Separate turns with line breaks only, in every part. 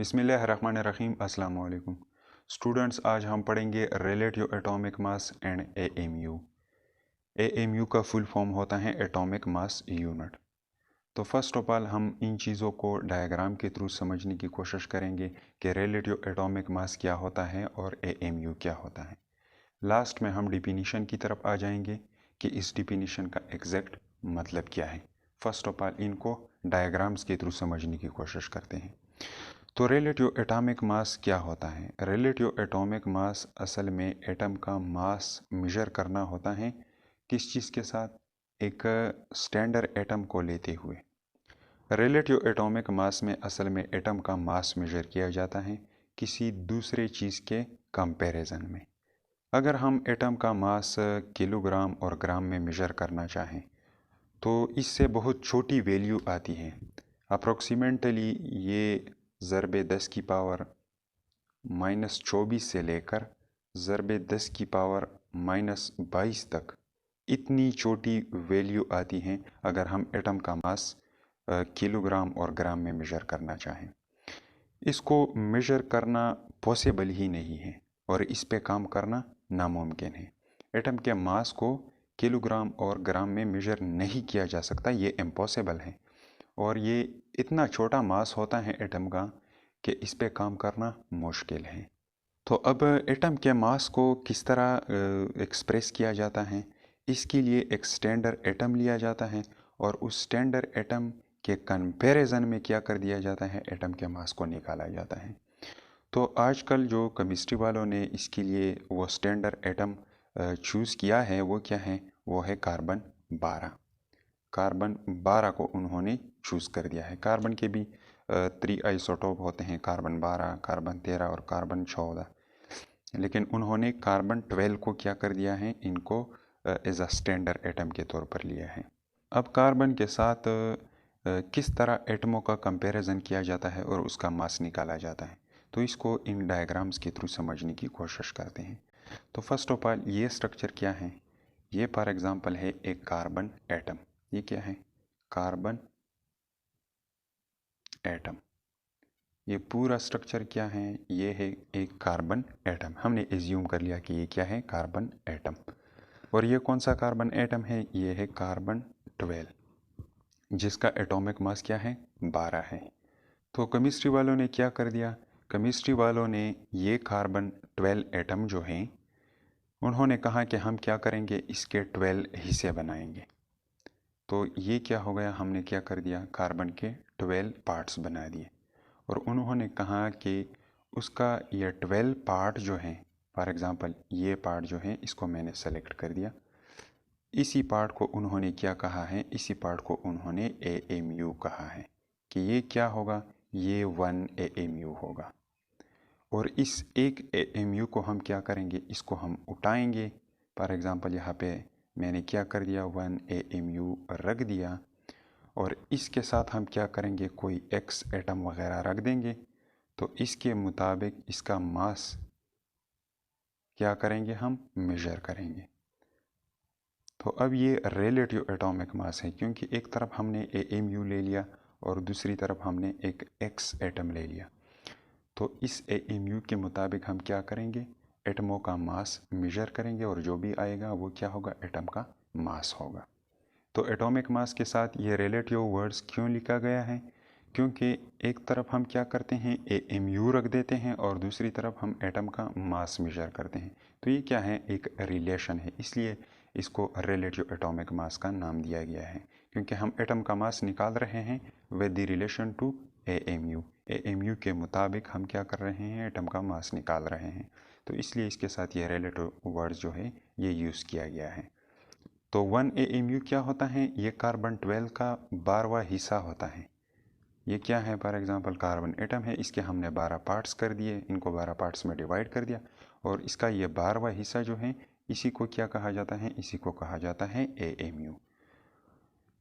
बिस्मिल्लाहिर्रहमानिर्रहीम। अस्सलाम वालेकुम स्टूडेंट्स, आज हम पढ़ेंगे relative atomic mass and AMU. AMU का फुल फॉर्म होता है एटॉमिक मास यूनिट। तो फर्स्ट ऑफ ऑल हम इन चीज़ों को डायग्राम के थ्रू समझने की कोशिश करेंगे कि रिलेटिव एटॉमिक मास क्या होता है और एएमयू क्या होता है। लास्ट में हम डिफिनीशन की तरफ आ जाएंगे कि इस डिफिनीशन का एग्जैक्ट मतलब क्या है। फर्स्ट ऑफ ऑल इनको डायग्राम्स के थ्रू समझने की कोशिश करते हैं। तो रिलेटिव एटॉमिक मास क्या होता है? रिलेटिव एटॉमिक मास असल में एटम का मास मेजर करना होता है। किस चीज़ के साथ? एक स्टैंडर्ड एटम को लेते हुए। रिलेटिव एटॉमिक मास में असल में एटम का मास मेजर किया जाता है किसी दूसरे चीज़ के कंपैरिजन में। अगर हम एटम का मास किलोग्राम और ग्राम में मेजर करना चाहें तो इससे बहुत छोटी वैल्यू आती है। अप्रोक्सीमेटली ये ज़रबे 10 की पावर -24 से लेकर ज़रबे 10 की पावर -22 तक इतनी छोटी वैल्यू आती हैं अगर हम एटम का मास किलोग्राम और ग्राम में मेजर करना चाहें। इसको मेजर करना पॉसिबल ही नहीं है और इस पे काम करना नामुमकिन है। एटम के मास को किलोग्राम और ग्राम में मेजर नहीं किया जा सकता, ये इम्पॉसिबल है। और ये इतना छोटा मास होता है एटम का कि इस पे काम करना मुश्किल है। तो अब एटम के मास को किस तरह एक्सप्रेस किया जाता है? इसके लिए एक स्टैंडर्ड एटम लिया जाता है और उस स्टैंडर्ड एटम के कंपैरिजन में क्या कर दिया जाता है, एटम के मास को निकाला जाता है। तो आजकल जो केमिस्ट्री वालों ने इसके लिए वो स्टैंडर्ड एटम चूज़ किया है वो क्या है? वो है कार्बन 12। कार्बन 12 को उन्होंने चूज़ कर दिया है। कार्बन के भी 3 आइसोटोप होते हैं, कार्बन 12, कार्बन 13 और कार्बन 14। लेकिन उन्होंने कार्बन 12 को क्या कर दिया है, इनको एज अ स्टैंडर्ड एटम के तौर पर लिया है। अब कार्बन के साथ किस तरह एटमों का कंपैरिजन किया जाता है और उसका मास निकाला जाता है, तो इसको इन डायग्राम्स के थ्रू समझने की कोशिश करते हैं। तो फर्स्ट ऑफ ऑल ये स्ट्रक्चर क्या है? ये फॉर एग्जांपल है एक कार्बन एटम। ये क्या है? Carbon atom. ये पूरा स्ट्रक्चर क्या है? ये है एक कार्बन एटम। हमने एज्यूम कर लिया कि ये क्या है? Carbon atom. और ये कौन सा कार्बन एटम है? ये है कार्बन 12, जिसका एटॉमिक मास क्या है? 12 है। तो केमिस्ट्री वालों ने क्या कर दिया? केमिस्ट्री वालों ने ये कार्बन 12 एटम जो हैं, उन्होंने कहा कि हम क्या करेंगे, इसके 12 हिस्से बनाएंगे। तो ये क्या हो गया, हमने क्या कर दिया, कार्बन के 12 पार्ट्स बना दिए। और उन्होंने कहा कि उसका ये 12 पार्ट जो हैं, फॉर एग्ज़ाम्पल ये पार्ट जो है इसको मैंने सेलेक्ट कर दिया। इसी पार्ट को उन्होंने क्या कहा है? इसी पार्ट को उन्होंने एएमयू कहा है कि ये क्या होगा, ये 1 एएमयू होगा। और इस एक एएमयू को हम क्या करेंगे, इसको हम उठाएंगे। फॉर एग्ज़ाम्पल यहाँ पे मैंने क्या कर दिया, 1 एएमयू रख दिया। और इसके साथ हम क्या करेंगे, कोई एक्स एटम वगैरह रख देंगे। तो इसके मुताबिक इसका मास क्या करेंगे, हम मेजर करेंगे। तो अब ये रिलेटिव एटॉमिक मास है, क्योंकि एक तरफ हमने एएमयू ले लिया और दूसरी तरफ हमने एक एक्स एटम ले लिया। तो इस एएमयू के मुताबिक हम क्या करेंगे, एटमों का मास मेजर करेंगे और जो भी आएगा वो क्या होगा, एटम का मास होगा। तो एटॉमिक मास के साथ ये रिलेटिव वर्ड्स क्यों लिखा गया है? क्योंकि एक तरफ हम क्या करते हैं, एएमयू रख देते हैं और दूसरी तरफ हम एटम का मास मेजर करते हैं। तो ये क्या है, एक रिलेशन है, इसलिए इसको रिलेटिव एटॉमिक मास का नाम दिया गया है। क्योंकि हम एटम का मास निकाल रहे हैं with the relation to AMU. AMU के मुताबिक हम क्या कर रहे हैं, एटम का मास निकाल रहे हैं। तो इसलिए इसके साथ ये रिलेटिव वर्ड्स जो है ये यूज़ किया गया है। तो 1 एएमयू क्या होता है, ये कार्बन 12 का 12वां हिस्सा होता है। ये क्या है, फॉर एग्जांपल कार्बन एटम है, इसके हमने 12 पार्ट्स कर दिए, इनको 12 पार्ट्स में डिवाइड कर दिया। और इसका ये 12वां हिस्सा जो है, इसी को क्या कहा जाता है, इसी को कहा जाता है एएमयू।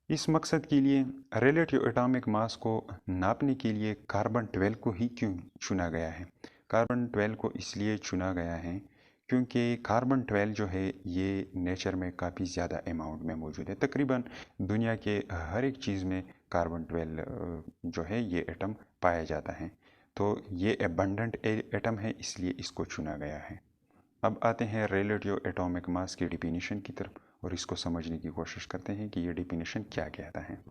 इस मकसद के लिए रिलेटिव एटॉमिक मास को नापने के लिए कार्बन 12 को ही क्यों चुना गया है? कार्बन 12 को इसलिए चुना गया है क्योंकि कार्बन 12 जो है ये नेचर में काफ़ी ज़्यादा अमाउंट में मौजूद है। तकरीबन दुनिया के हर एक चीज़ में कार्बन 12 जो है ये एटम पाया जाता है। तो ये एबंडेंट एटम है, इसलिए इसको चुना गया है। अब आते हैं रिलेटिव एटॉमिक मास की डिफिनीशन की तरफ और इसको समझने की कोशिश करते हैं कि ये डिफिनीशन क्या कहता है।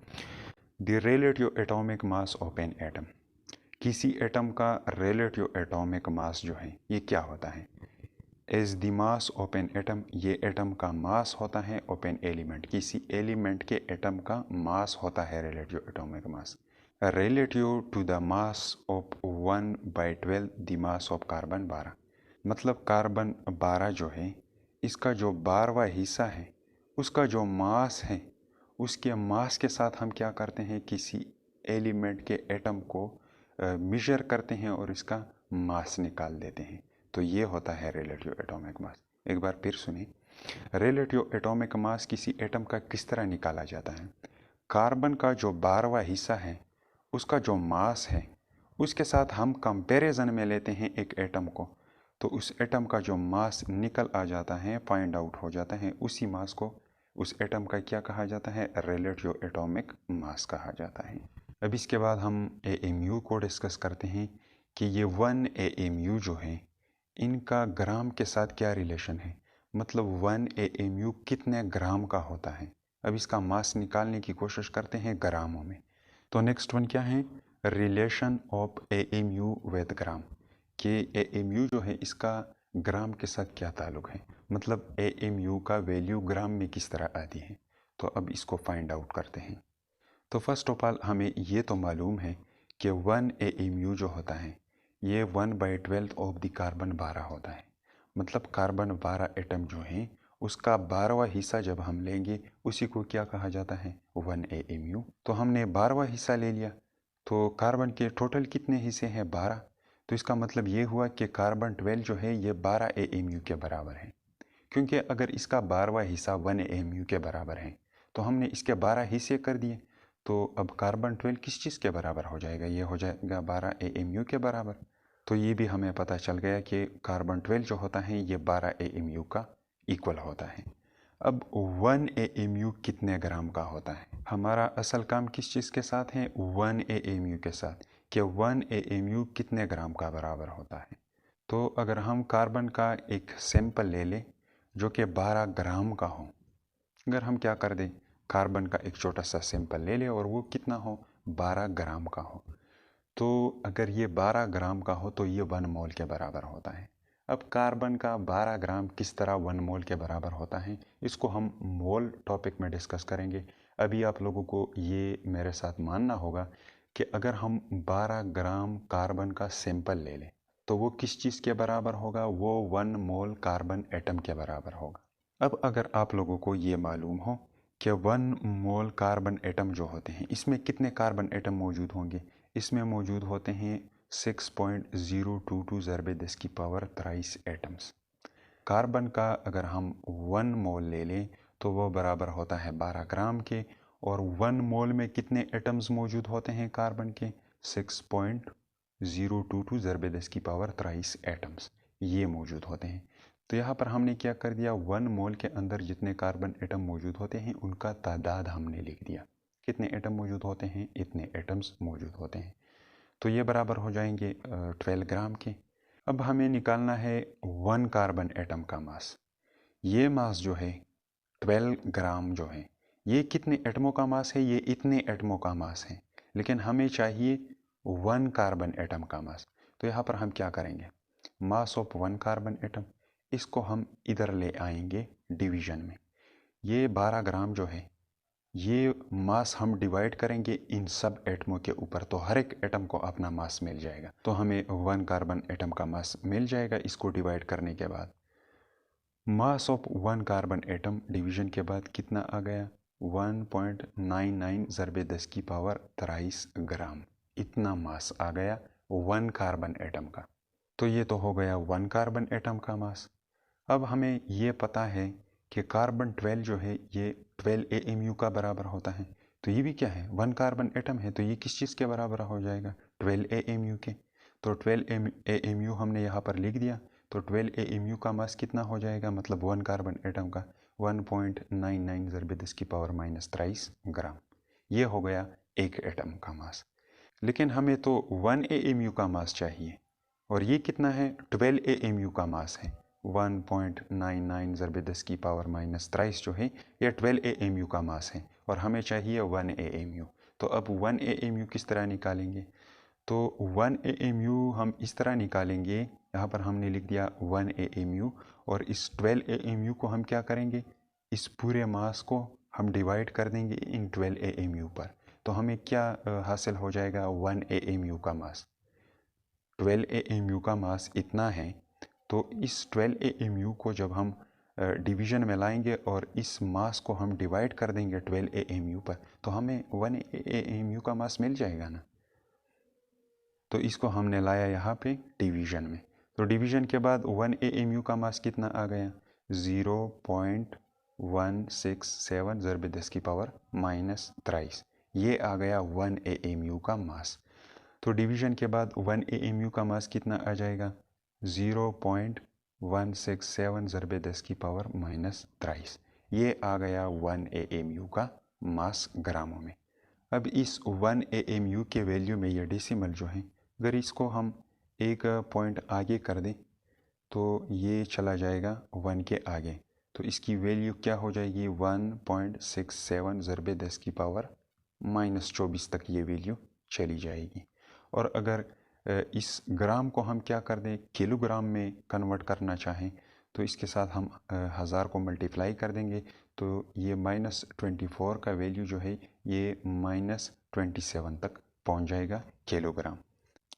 The relative atomic mass of an atom, किसी एटम का रिलेटिव एटॉमिक मास जो है ये क्या होता है। As the mass of an atom, ये एटम का मास होता है। ऑफ एन एलिमेंट, किसी एलिमेंट के एटम का मास होता है relative atomic mass. Relative to the mass of 1/12 the mass of carbon 12, मतलब कार्बन 12 जो है इसका जो 12वां हिस्सा है उसका जो मास है, उसके मास के साथ हम क्या करते हैं, किसी एलिमेंट के एटम को मेजर करते हैं और इसका मास निकाल देते हैं। तो ये होता है रिलेटिव एटॉमिक मास। एक बार फिर सुनिए, रिलेटिव एटॉमिक मास किसी एटम का किस तरह निकाला जाता है। कार्बन का जो 12वां हिस्सा है उसका जो मास है उसके साथ हम कंपैरिजन में लेते हैं एक एटम को, तो उस एटम का जो मास निकल आ जाता है, फाइंड आउट हो जाता है, उसी मास को उस एटम का क्या कहा जाता है, रिलेटिव एटॉमिक मास कहा जाता है। अब इसके बाद हम AMU को डिस्कस करते हैं कि ये 1 AMU जो है इनका ग्राम के साथ क्या रिलेशन है, मतलब 1 AMU कितने ग्राम का होता है। अब इसका मास निकालने की कोशिश करते हैं ग्रामों में। तो नेक्स्ट वन क्या है, रिलेशन ऑफ AMU विद ग्राम, कि AMU जो है इसका ग्राम के साथ क्या ताल्लुक है, मतलब AMU का वैल्यू ग्राम में किस तरह आती है। तो अब इसको फाइंड आउट करते हैं। तो फर्स्ट ऑफ ऑल हमें ये तो मालूम है कि 1 AMU जो होता है ये 1/12 ऑफ द कार्बन 12 होता है, मतलब कार्बन 12 एटम जो है उसका 12वां हिस्सा जब हम लेंगे उसी को क्या कहा जाता है, 1 AMU। तो हमने 12वां हिस्सा ले लिया, तो कार्बन के टोटल कितने हिस्से हैं, 12। तो इसका मतलब ये हुआ कि कार्बन 12 जो है ये 12 AMU के बराबर है, क्योंकि अगर इसका 12वां हिस्सा 1 AMU के बराबर है तो हमने इसके 12 हिस्से कर दिए। तो अब कार्बन 12 किस चीज़ के बराबर हो जाएगा, ये हो जाएगा 12 AMU के बराबर। तो ये भी हमें पता चल गया कि कार्बन 12 जो होता है ये 12 AMU का इक्वल होता है। अब 1 AMU कितने ग्राम का होता है, हमारा असल काम किस चीज़ के साथ है, 1 AMU के साथ, कि 1 AMU कितने ग्राम का बराबर होता है। तो अगर हम कार्बन का एक सैंपल ले लें जो कि 12 ग्राम का हो, अगर हम क्या कर दें, कार्बन का एक छोटा सा सैंपल ले लें और वो कितना हो, 12 ग्राम का हो, तो अगर ये 12 ग्राम का हो तो ये 1 मोल के बराबर होता है। अब कार्बन का 12 ग्राम किस तरह 1 मोल के बराबर होता है, इसको हम मोल टॉपिक में डिस्कस करेंगे। अभी आप लोगों को ये मेरे साथ मानना होगा कि अगर हम 12 ग्राम कार्बन का सैंपल ले लें तो वो किस चीज़ के बराबर होगा, वो 1 मोल कार्बन एटम के बराबर होगा। अब अगर आप लोगों को ये मालूम हो कि 1 मोल कार्बन एटम जो होते हैं इसमें कितने कार्बन एटम मौजूद होंगे, इसमें मौजूद होते हैं 6.022 ज़रबे 10 की पावर 23 एटम्स। कार्बन का अगर हम 1 मोल ले लें तो वो बराबर होता है 12 ग्राम के, और 1 मोल में कितने एटम्स मौजूद होते हैं कार्बन के, 6.022 ज़रबे 10 की पावर 23 एटम्स ये मौजूद होते हैं। तो यहाँ पर हमने क्या कर दिया, 1 मोल के अंदर जितने कार्बन एटम मौजूद होते हैं उनका तादाद हमने लिख दिया, कितने एटम मौजूद होते हैं, इतने एटम्स मौजूद होते हैं। तो ये बराबर हो जाएंगे 12 ग्राम के। अब हमें निकालना है 1 कार्बन एटम का मास। ये मास जो है 12 ग्राम जो है ये कितने एटमों का मास है, ये इतने एटमों का मास है, लेकिन हमें चाहिए 1 कार्बन एटम का मास। तो यहाँ पर हम क्या करेंगे, मास ऑफ 1 कार्बन एटम, इसको हम इधर ले आएंगे डिवीजन में। ये 12 ग्राम जो है ये मास हम डिवाइड करेंगे इन सब एटमों के ऊपर, तो हर एक एटम को अपना मास मिल जाएगा। तो हमें 1 कार्बन एटम का मास मिल जाएगा इसको डिवाइड करने के बाद। Mass of 1 carbon atom division के बाद कितना आ गया, 1.99 ज़रबे 10 की पावर 23 ग्राम, इतना मास आ गया 1 कार्बन एटम का। तो ये तो हो गया 1 कार्बन एटम का मास। अब हमें ये पता है कि कार्बन 12 जो है ये 12 AMU का बराबर होता है, तो ये भी क्या है, 1 कार्बन एटम है, तो ये किस चीज़ के बराबर हो जाएगा, 12 AMU के। तो 12 AMU हमने यहाँ पर लिख दिया, तो 12 AMU का मास कितना हो जाएगा, मतलब 1 कार्बन एटम का 1.99 ज़रबे 10 की पावर -23 ग्राम। ये हो गया एक एटम का मास। लेकिन हमें तो 1 AMU का मास चाहिए, और ये कितना है, 12 AMU का मास है। 1.99 ज़रबे 10 की पावर माइनस 23 जो है ये 12 AMU का मास है, और हमें चाहिए 1 AMU। तो अब 1 AMU किस तरह निकालेंगे? तो 1 AMU हम इस तरह निकालेंगे, यहाँ पर हमने लिख दिया 1 AMU, और इस 12 AMU को हम क्या करेंगे, इस पूरे मास को हम डिवाइड कर देंगे इन 12 AMU पर। तो हमें क्या हासिल हो जाएगा, 1 AMU का मास। 12 AMU का मास इतना है, तो इस 12 AMU को जब हम डिवीज़न में लाएंगे और इस मास को हम डिवाइड कर देंगे 12 AMU पर, तो हमें 1 AMU का मास मिल जाएगा ना। तो इसको हमने लाया यहाँ पे डिवीज़न में। तो डिवीज़न के बाद 1 AMU का मास कितना आ गया, 0.167 ज़रबे 10 की पावर माइनस 23। ये आ गया 1 AMU का मास। तो डिवीज़न के बाद 1 AMU का मास कितना आ जाएगा, 0.167 ज़रबे 10 की पावर माइनस 23। ये आ गया 1 AMU का मास ग्रामों में। अब इस 1 AMU के वैल्यू में ये डेसिमल जो है, अगर इसको हम एक पॉइंट आगे कर दें तो ये चला जाएगा 1 के आगे, तो इसकी वैल्यू क्या हो जाएगी, 1.67 ज़रबे 10 की पावर माइनस 24 तक ये वैल्यू चली जाएगी। और अगर इस ग्राम को हम क्या कर दें, किलोग्राम में कन्वर्ट करना चाहें, तो इसके साथ हम 1000 को मल्टीप्लाई कर देंगे, तो ये -24 का वैल्यू जो है ये -27 तक पहुंच जाएगा किलोग्राम।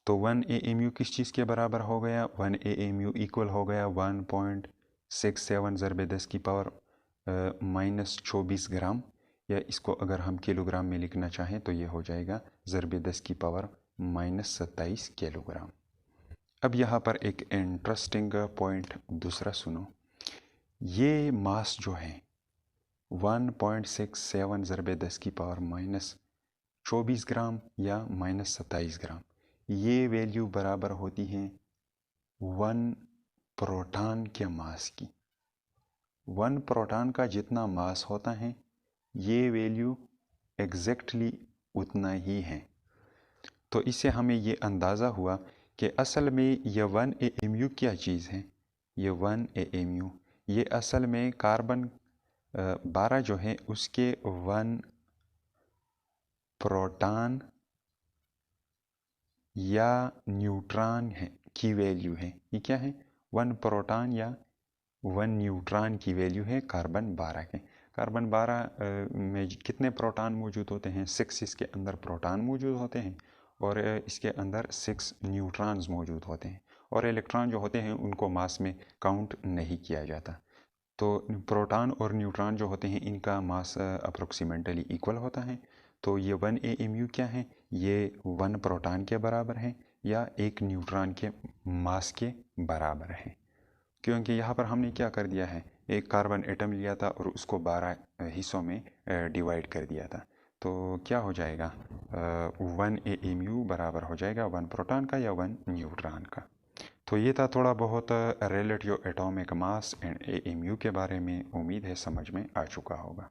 तो 1 AMU किस चीज़ के बराबर हो गया, 1 AMU इक्वल हो गया 1.67 ज़रबे 10 की पावर माइनस 24 ग्राम, या इसको अगर हम किलोग्राम में लिखना चाहें तो ये हो जाएगा ज़रबे 10 की पावर माइनस 27 किलोग्राम। अब यहाँ पर एक इंटरेस्टिंग पॉइंट दूसरा सुनो, ये मास जो है 1.67 ज़रबे 10 की पावर माइनस 24 ग्राम या माइनस 27 ग्राम, ये वैल्यू बराबर होती हैं 1 प्रोटॉन के मास की। 1 प्रोटॉन का जितना मास होता है ये वैल्यू एग्जैक्टली उतना ही है। तो इससे हमें ये अंदाज़ा हुआ कि असल में ये 1 AMU क्या चीज़ है। ये 1 AMU ये असल में कार्बन 12 जो है उसके 1 प्रोटॉन या न्यूट्रॉन है की वैल्यू है। ये क्या है, 1 प्रोटॉन या 1 न्यूट्रॉन की वैल्यू है कार्बन 12 के। कार्बन 12 में कितने प्रोटॉन मौजूद होते हैं, 6 इसके अंदर प्रोटॉन मौजूद होते हैं, और इसके अंदर 6 न्यूट्रॉन्स मौजूद होते हैं, और इलेक्ट्रॉन जो होते हैं उनको मास में काउंट नहीं किया जाता। तो प्रोटॉन और न्यूट्रॉन जो होते हैं इनका मास अप्रोक्सीमेटली इक्वल होता है। तो ये 1 AMU क्या है, ये 1 प्रोटॉन के बराबर है या 1 न्यूट्रॉन के मास के बराबर है। क्योंकि यहाँ पर हमने क्या कर दिया है, एक कार्बन एटम लिया था और उसको 12 हिस्सों में डिवाइड कर दिया था। तो क्या हो जाएगा, 1 AMU बराबर हो जाएगा 1 प्रोटॉन का या 1 न्यूट्रॉन का। तो ये था थोड़ा बहुत relative atomic mass and AMU के बारे में। उम्मीद है समझ में आ चुका होगा।